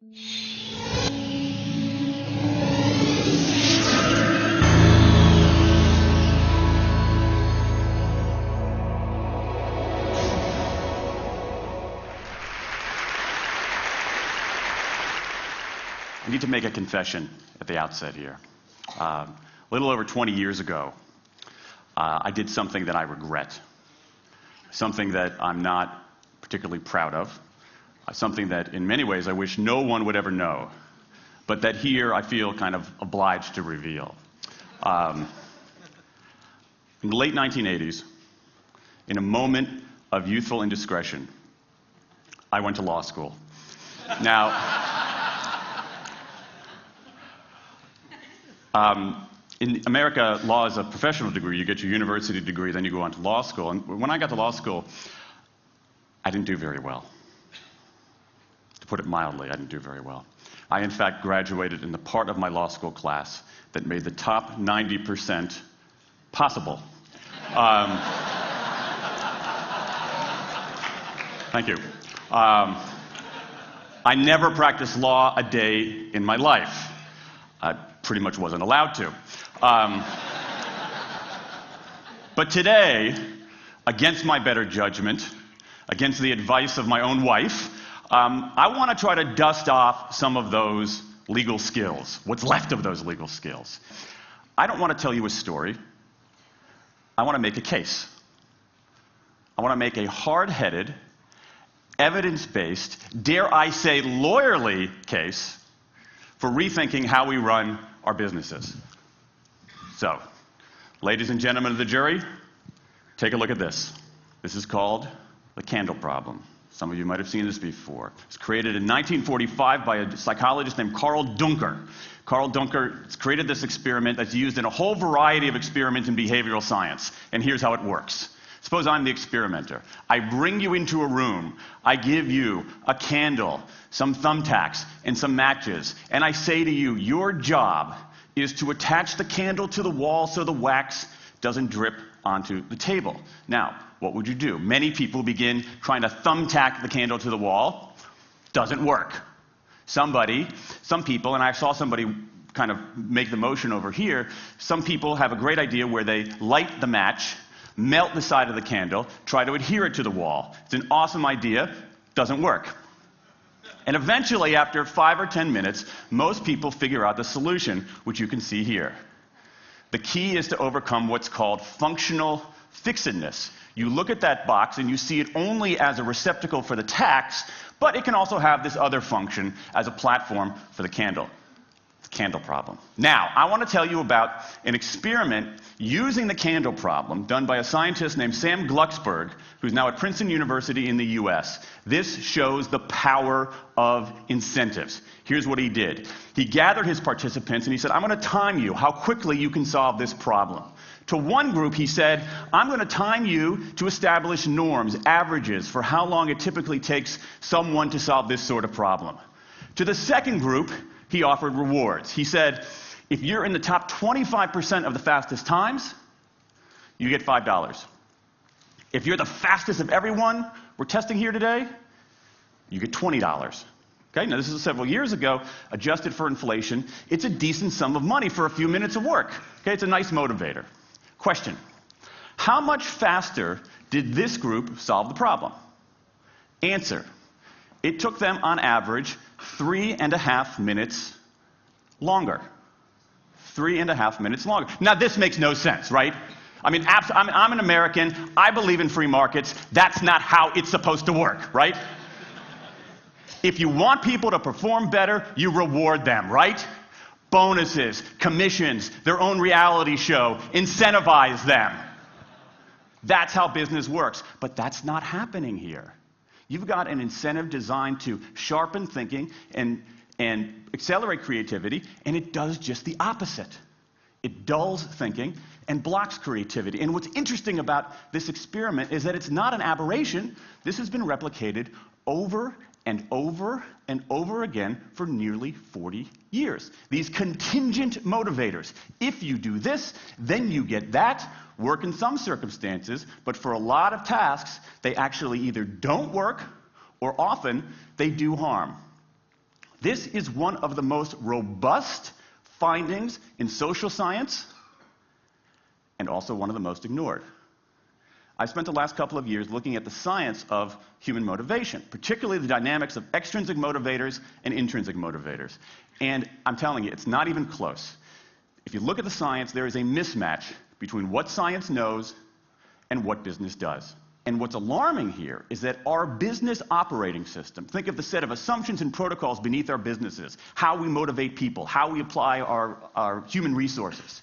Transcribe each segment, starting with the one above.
I need to make a confession at the outset here. A little over 20 years ago, I did something that I regret, something that I'm not particularly proud of, something that in many ways I wish no one would ever know, but that here I feel kind of obliged to reveal. In the late 1980s, in a moment of youthful indiscretion, I went to law school. Now, in America, law is a professional degree. You get your university degree, then you go on to law school. And when I got to law school, I didn't do very well. To put it mildly, I didn't do very well. I, in fact, graduated in the part of my law school class that made the top 90% possible. Thank you. I never practiced law a day in my life. I pretty much wasn't allowed to. But today, against my better judgment, against the advice of my own wife, I want to try to dust off some of those legal skills, what's left of those legal skills. I don't want to tell you a story. I want to make a case. I want to make a hard-headed, evidence-based, dare I say lawyerly case for rethinking how we run our businesses. So, ladies and gentlemen of the jury, take a look at this. This is called the candle problem. Some of you might have seen this before. It was created in 1945 by a psychologist named Carl Duncker. Carl Duncker created this experiment that's used in a whole variety of experiments in behavioral science. And here's how it works. Suppose I'm the experimenter. I bring you into a room. I give you a candle, some thumbtacks, and some matches. And I say to you, your job is to attach the candle to the wall so the wax doesn't drip onto the table. Now, what would you do? Many people begin trying to thumbtack the candle to the wall. Doesn't work. Some people, and I saw somebody kind of make the motion over here, some people have a great idea where they light the match, melt the side of the candle, try to adhere it to the wall. It's an awesome idea, doesn't work. And eventually, after 5 or 10 minutes, most people figure out the solution, which you can see here. The key is to overcome what's called functional fixedness. You look at that box and you see it only as a receptacle for the tacks, but it can also have this other function as a platform for the candle. The candle problem. Now, I want to tell you about an experiment using the candle problem done by a scientist named Sam Glucksberg, who's now at Princeton University in the US. This shows the power of incentives. Here's what he did. He gathered his participants and he said, I'm going to time you how quickly you can solve this problem. To one group, he said, I'm going to time you to establish norms, averages, for how long it typically takes someone to solve this sort of problem. To the second group, he offered rewards. He said, if you're in the top 25% of the fastest times, you get $5. If you're the fastest of everyone we're testing here today, you get $20. Okay, now this is several years ago, adjusted for inflation. It's a decent sum of money for a few minutes of work. Okay, it's a nice motivator. Question, how much faster did this group solve the problem? Answer, it took them on average 3.5 minutes longer. 3.5 minutes longer. Now this makes no sense, right? I mean, I'm an American, I believe in free markets, that's not how it's supposed to work, right? If you want people to perform better, you reward them, right? Bonuses, commissions, their own reality show, incentivize them. That's how business works. But that's not happening here. You've got an incentive designed to sharpen thinking and accelerate creativity, and it does just the opposite. It dulls thinking and blocks creativity. And what's interesting about this experiment is that it's not an aberration. This has been replicated over and over and over again for nearly 40 years. These contingent motivators. If you do this, then you get that. Work in some circumstances, but for a lot of tasks, they actually either don't work or often they do harm. This is one of the most robust findings in social science and also one of the most ignored. I've spent the last couple of years looking at the science of human motivation, particularly the dynamics of extrinsic motivators and intrinsic motivators. And I'm telling you, it's not even close. If you look at the science, there is a mismatch between what science knows and what business does. And what's alarming here is that our business operating system, think of the set of assumptions and protocols beneath our businesses, how we motivate people, how we apply our human resources.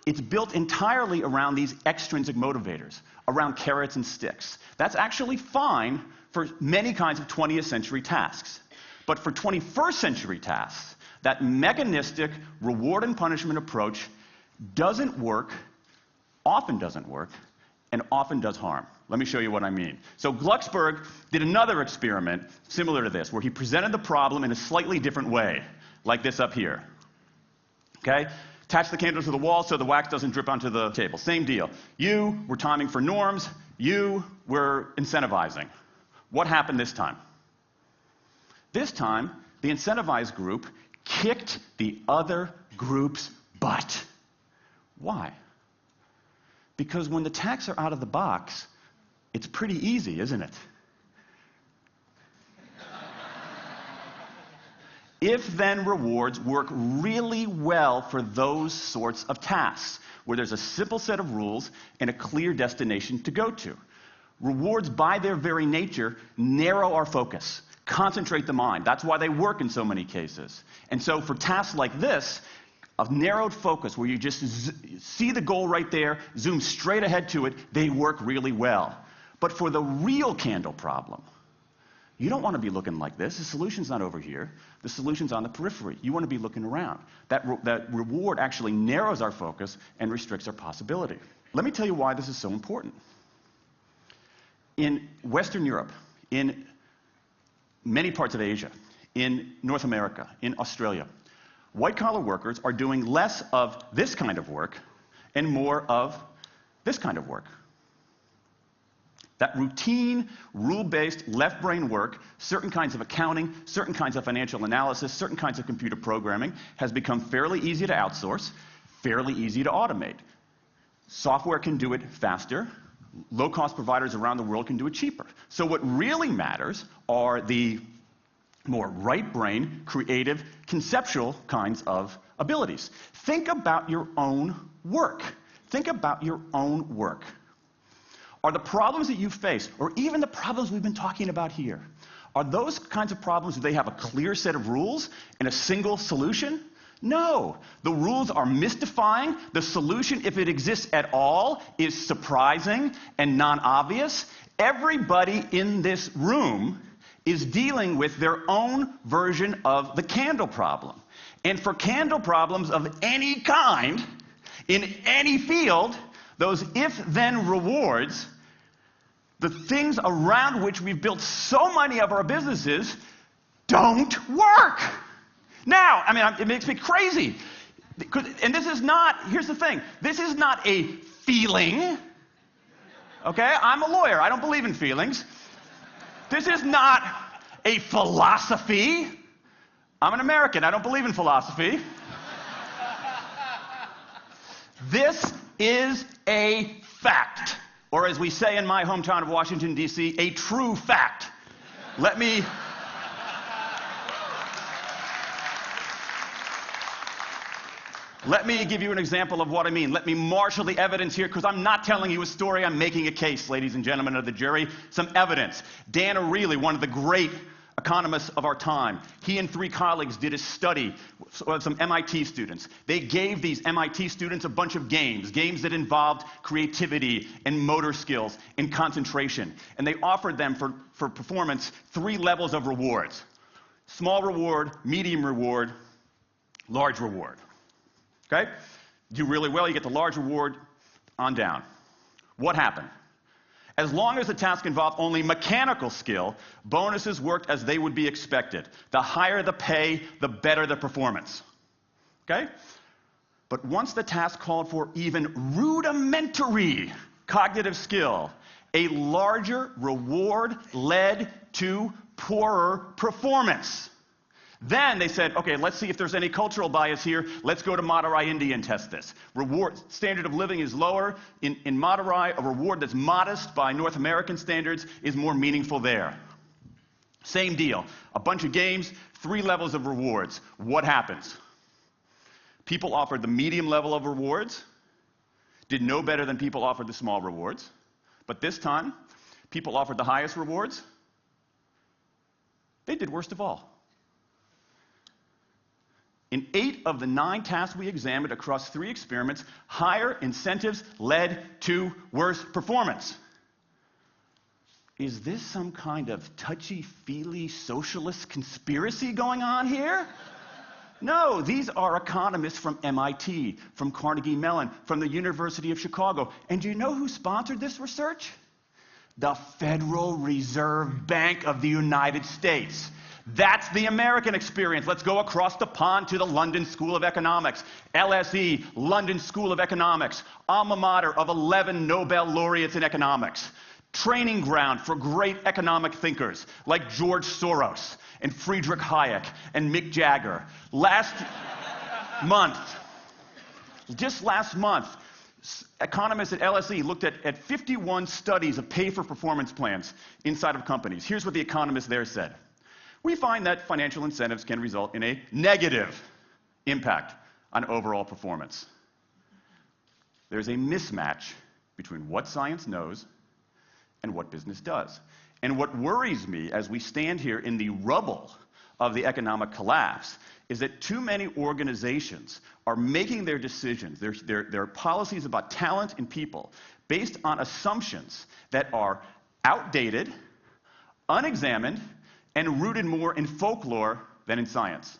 It's built entirely around these extrinsic motivators, around carrots and sticks. That's actually fine for many kinds of 20th century tasks. But for 21st century tasks, that mechanistic reward and punishment approach doesn't work, often doesn't work, and often does harm. Let me show you what I mean. So Glucksberg did another experiment similar to this, where he presented the problem in a slightly different way, like this up here. Okay? Attach the candle to the wall so the wax doesn't drip onto the table. Same deal. You were timing for norms. You were incentivizing. What happened this time? This time, the incentivized group kicked the other group's butt. Why? Because when the tasks are out of the box, it's pretty easy, isn't it? If-then rewards work really well for those sorts of tasks, where there's a simple set of rules and a clear destination to go to. Rewards, by their very nature, narrow our focus, concentrate the mind. That's why they work in so many cases. And so for tasks like this, a narrowed focus where you just see the goal right there, zoom straight ahead to it, they work really well. But for the real candle problem, you don't want to be looking like this. The solution's not over here. The solution's on the periphery. You want to be looking around. That reward actually narrows our focus and restricts our possibility. Let me tell you why this is so important. In Western Europe, in many parts of Asia, in North America, in Australia, white-collar workers are doing less of this kind of work and more of this kind of work. That routine, rule-based, left-brain work, certain kinds of accounting, certain kinds of financial analysis, certain kinds of computer programming, has become fairly easy to outsource, fairly easy to automate. Software can do it faster. Low-cost providers around the world can do it cheaper. So what really matters are the more right-brain, creative, conceptual kinds of abilities. Think about your own work. Think about your own work. Are the problems that you face, or even the problems we've been talking about here, are those kinds of problems where they have a clear set of rules and a single solution? No. The rules are mystifying. The solution, if it exists at all, is surprising and non-obvious. Everybody in this room is dealing with their own version of the candle problem. And for candle problems of any kind, in any field, those if-then rewards, the things around which we've built so many of our businesses, don't work. Now, I mean, it makes me crazy. And this is not, here's the thing, this is not a feeling. Okay? I'm a lawyer. I don't believe in feelings. This is not a philosophy. I'm an American. I don't believe in philosophy. This is a fact. Or as we say in my hometown of Washington, D.C., a true fact. Let me give you an example of what I mean. Let me marshal the evidence here, because I'm not telling you a story. I'm making a case, ladies and gentlemen of the jury. Some evidence. Dan Ariely, one of the great economists of our time, he and 3 colleagues did a study of some MIT students. They gave these MIT students a bunch of games that involved creativity and motor skills and concentration. And they offered them for performance 3 levels of rewards. Small reward, medium reward, large reward. Okay? Do really well, you get the large reward, on down. What happened? As long as the task involved only mechanical skill, bonuses worked as they would be expected. The higher the pay, the better the performance. Okay? But once the task called for even rudimentary cognitive skill, a larger reward led to poorer performance. Then they said, okay, let's see if there's any cultural bias here. Let's go to Madurai, India and test this. Standard of living is lower. In Madurai, a reward that's modest by North American standards is more meaningful there. Same deal. A bunch of games, 3 levels of rewards. What happens? People offered the medium level of rewards, did no better than people offered the small rewards. But this time, people offered the highest rewards. They did worst of all. In 8 of the 9 tasks we examined across 3 experiments, higher incentives led to worse performance. Is this some kind of touchy-feely socialist conspiracy going on here? No, these are economists from MIT, from Carnegie Mellon, from the University of Chicago. And do you know who sponsored this research? The Federal Reserve Bank of the United States. That's the American experience. Let's go across the pond to the London School of Economics. LSE, London School of Economics, alma mater of 11 Nobel laureates in economics. Training ground for great economic thinkers like George Soros and Friedrich Hayek and Mick Jagger. Just last month, economists at LSE looked at 51 studies of pay-for-performance plans inside of companies. Here's what the economists there said. We find that financial incentives can result in a negative impact on overall performance. There's a mismatch between what science knows and what business does. And what worries me as we stand here in the rubble of the economic collapse is that too many organizations are making their decisions, their policies about talent and people, based on assumptions that are outdated, unexamined, and rooted more in folklore than in science.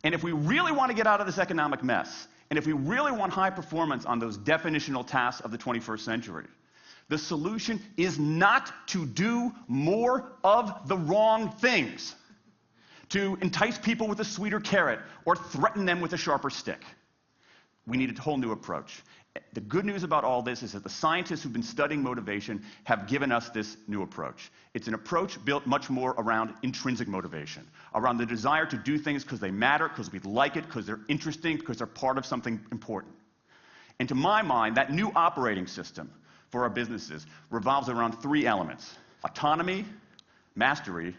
And if we really want to get out of this economic mess, and if we really want high performance on those definitional tasks of the 21st century, the solution is not to do more of the wrong things, to entice people with a sweeter carrot or threaten them with a sharper stick. We need a whole new approach. The good news about all this is that the scientists who've been studying motivation have given us this new approach. It's an approach built much more around intrinsic motivation, around the desire to do things because they matter, because we like it, because they're interesting, because they're part of something important. And to my mind, that new operating system for our businesses revolves around 3 elements: autonomy, mastery,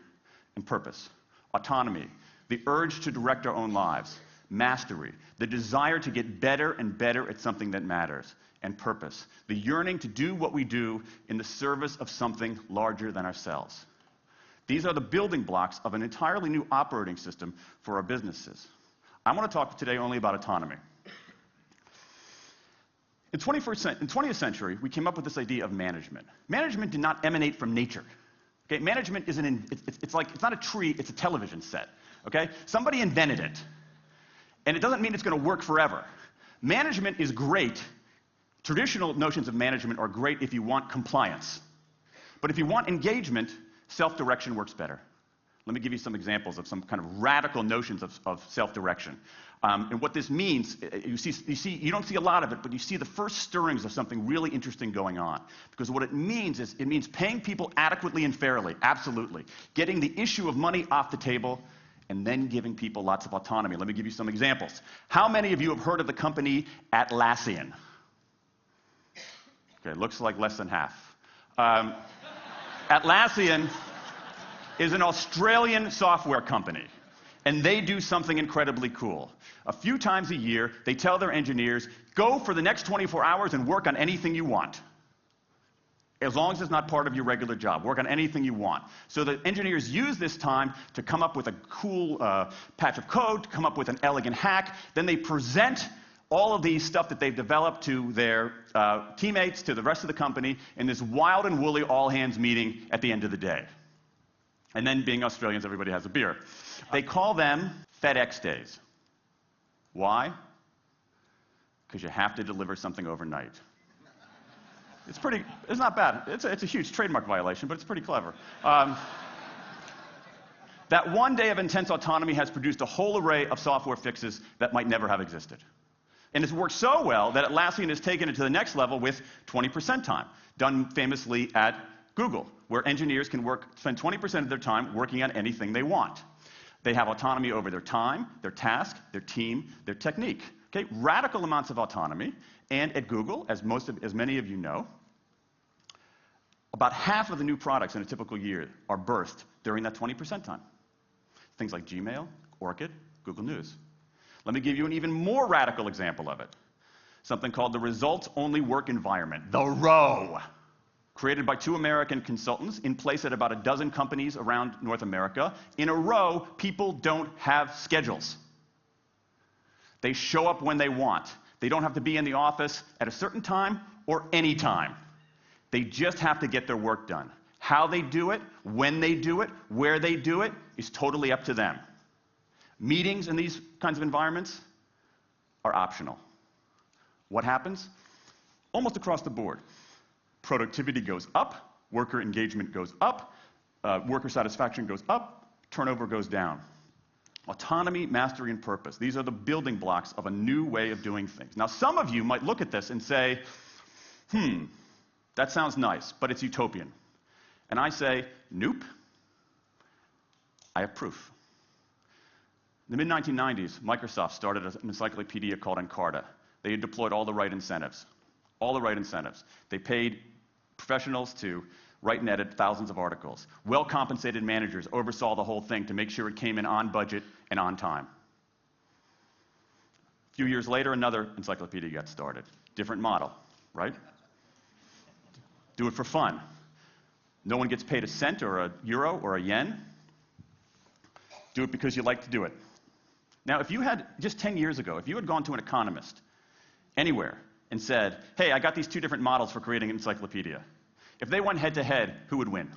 and purpose. Autonomy, the urge to direct our own lives. Mastery, the desire to get better and better at something that matters. And purpose, the yearning to do what we do in the service of something larger than ourselves. These are the building blocks of an entirely new operating system for our businesses. I want to talk today only about autonomy. In 20th century, we came up with this idea of management. Management did not emanate from nature. Okay? Management it's not a tree, it's a television set. Okay? Somebody invented it. And it doesn't mean it's going to work forever. Management is great. Traditional notions of management are great if you want compliance. But if you want engagement, self-direction works better. Let me give you some examples of some kind of radical notions of self-direction. And what this means, you don't see a lot of it, but you see the first stirrings of something really interesting going on. Because what it means is, it means paying people adequately and fairly, absolutely. Getting the issue of money off the table, and then giving people lots of autonomy. Let me give you some examples. How many of you have heard of the company Atlassian? Okay, looks like less than half. Atlassian is an Australian software company, and they do something incredibly cool. A few times a year, they tell their engineers, go for the next 24 hours and work on anything you want. As long as it's not part of your regular job. Work on anything you want. So the engineers use this time to come up with a cool patch of code, to come up with an elegant hack. Then they present all of these stuff that they've developed to their teammates, to the rest of the company, in this wild and woolly all-hands meeting at the end of the day. And then, being Australians, everybody has a beer. They call them FedEx days. Why? Because you have to deliver something overnight. It's not bad. It's a huge trademark violation, but it's pretty clever. That one day of intense autonomy has produced a whole array of software fixes that might never have existed. And it's worked so well that Atlassian has taken it to the next level with 20% time, done famously at Google, where engineers can spend 20% of their time working on anything they want. They have autonomy over their time, their task, their team, their technique. Okay? Radical amounts of autonomy. And at Google, as many of you know, about half of the new products in a typical year are birthed during that 20% time. Things like Gmail, Orchid, Google News. Let me give you an even more radical example of it. Something called the results-only work environment, the ROW, created by 2 American consultants in place at about a dozen companies around North America. In a ROW, people don't have schedules. They show up when they want. They don't have to be in the office at a certain time or any time. They just have to get their work done. How they do it, when they do it, where they do it, is totally up to them. Meetings in these kinds of environments are optional. What happens? Almost across the board. Productivity goes up, worker engagement goes up, worker satisfaction goes up, turnover goes down. Autonomy, mastery, and purpose. These are the building blocks of a new way of doing things. Now, some of you might look at this and say, that sounds nice, but it's utopian. And I say, nope. I have proof. In the mid-1990s, Microsoft started an encyclopedia called Encarta. They had deployed all the right incentives. All the right incentives. They paid professionals to write and edit thousands of articles. Well-compensated managers oversaw the whole thing to make sure it came in on budget and on time. A few years later, another encyclopedia got started. Different model, right? Do it for fun. No one gets paid a cent or a euro or a yen. Do it because you like to do it. Now, if you had, just 10 years ago, if you had gone to an economist anywhere and said, hey, I got these 2 different models for creating an encyclopedia. If they went head-to-head, who would win?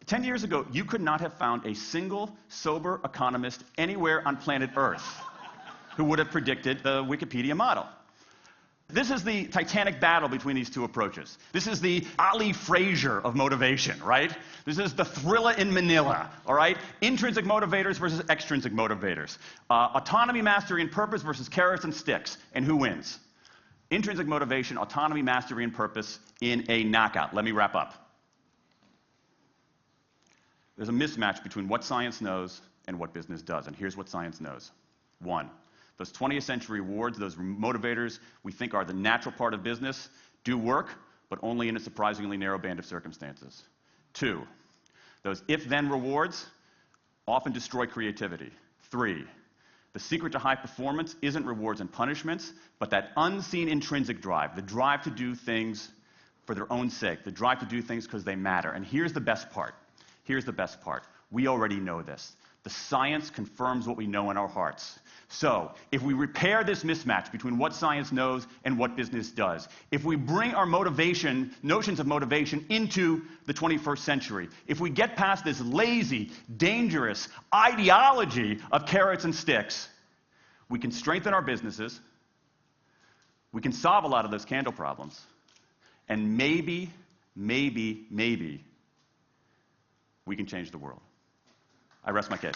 10 years ago, you could not have found a single sober economist anywhere on planet Earth who would have predicted the Wikipedia model. This is the titanic battle between these 2 approaches. This is the Ali Frazier of motivation, right? This is the thriller in Manila, all right? Intrinsic motivators versus extrinsic motivators. Autonomy, mastery, and purpose versus carrots and sticks. And who wins? Intrinsic motivation, autonomy, mastery, and purpose in a knockout. Let me wrap up. There's a mismatch between what science knows and what business does. And here's what science knows. 1. Those 20th century rewards, those motivators we think are the natural part of business, do work, but only in a surprisingly narrow band of circumstances. 2, those if-then rewards often destroy creativity. 3, the secret to high performance isn't rewards and punishments, but that unseen intrinsic drive, the drive to do things for their own sake, the drive to do things because they matter. And here's the best part. Here's the best part. We already know this. The science confirms what we know in our hearts. So, if we repair this mismatch between what science knows and what business does, if we bring our motivation, notions of motivation into the 21st century, if we get past this lazy, dangerous ideology of carrots and sticks, we can strengthen our businesses, we can solve a lot of those candle problems, and maybe, we can change the world. I rest my case.